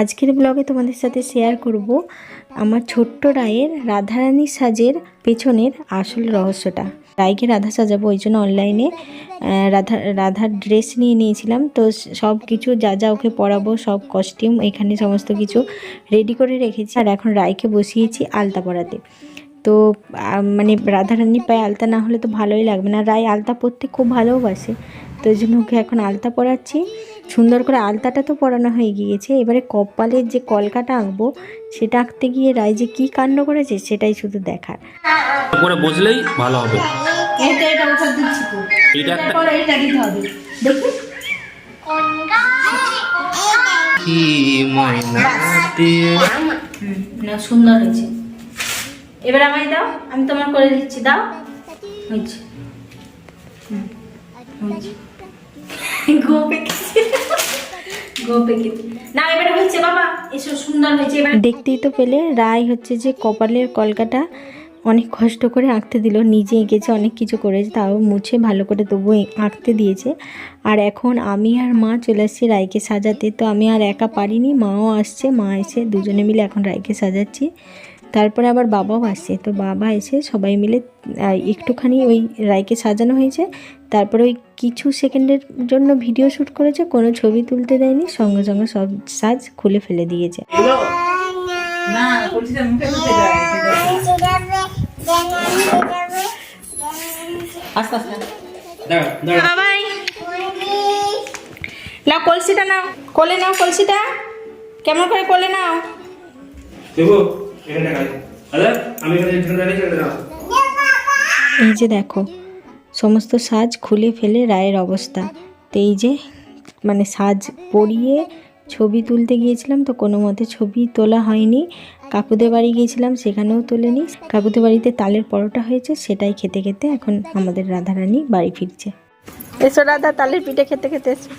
আজকের ব্লগে তোমাদের সাথে শেয়ার করব আমার ছোট্ট রায়ের রাধারানী সাজের পেছনের আসল রহস্যটা। রায়কে রাধা সাজাবো, ওই জন্য অনলাইনে রাধার ড্রেস নিয়ে নিয়েছিলাম। তো সব কিছু যা যা ওকে পরাবো, সব কস্টিউম এখানে সমস্ত কিছু রেডি করে রেখেছি। আর এখন রায়কে বসিয়েছি আলতা পরাতে। তো মানে রাধারানীর পায়ে আলতা না হলে তো ভালোই লাগবে না। রায় আলতা পরতে খুব ভালোবাসে, তো ওই জন্য ওকে এখন আলতা পরাচ্ছি। সুন্দর করে আলতাটা তো পরানো হয়ে গিয়েছে, এবারে কপালের যে কলকাটা আঁকবো সেটা আঁকতে গিয়ে রায় যে কী কাণ্ড করেছে সেটাই শুধু দেখার। উপরে বসলেই ভালো হবে। এটা উপর দিচ্ছি তো, এইটা একটা পরে এটা দিতে হবে। দেখি কি ময়নাতে না, সুন্দর হয়েছে। এবার আমায় দাও, আমি তোমার করে দিচ্ছি। দাও, হয়েছে। দেখতেই তো পেলে রায় হচ্ছে যে কপালের কলকাটা অনেক কষ্ট করে আঁকতে দিল, নিজে এঁকেছে, অনেক কিছু করেছে, তাও মুছে ভালো করে তবুও আঁকতে দিয়েছে। আর এখন আমি আর মা চলে আসছি রায়কে সাজাতে। তো আমি আর একা পারিনি, মাও আসছে, মা এসে দুজনে মিলে এখন রায়কে সাজাচ্ছি। তারপরে আবার বাবাও আসছে, তো বাবা এসে সবাই মিলে একটুখানি ওই রায়কে সাজানো হয়েছে। তারপরে ওই কিছু সেকেন্ডের জন্য ভিডিও শ্যুট করেছে, কোনো ছবি তুলতে দেয়নি, সঙ্গে সঙ্গে সব সাজ খুলে ফেলে দিয়েছে। নাও কলসিটা, নাও কোলে, নাও কলসিটা, কেমন করে কোলে নাও। এই যে দেখো সমস্ত সাজ খুলে ফেলে রায়ের অবস্থা। তো এই যে মানে সাজ পরিয়ে ছবি তুলতে গিয়েছিলাম, তো কোনো মতে ছবি তোলা হয়নি। কাকুদের বাড়ি গিয়েছিলাম, সেখানেও তোলেনি। কাকুদের বাড়িতে তালের পরোটা হয়েছে, সেটাই খেতে খেতে এখন আমাদের রাধারানী বাড়ি ফিরছে। এসো রাধা, তালের পিঠে খেতে খেতে এসো।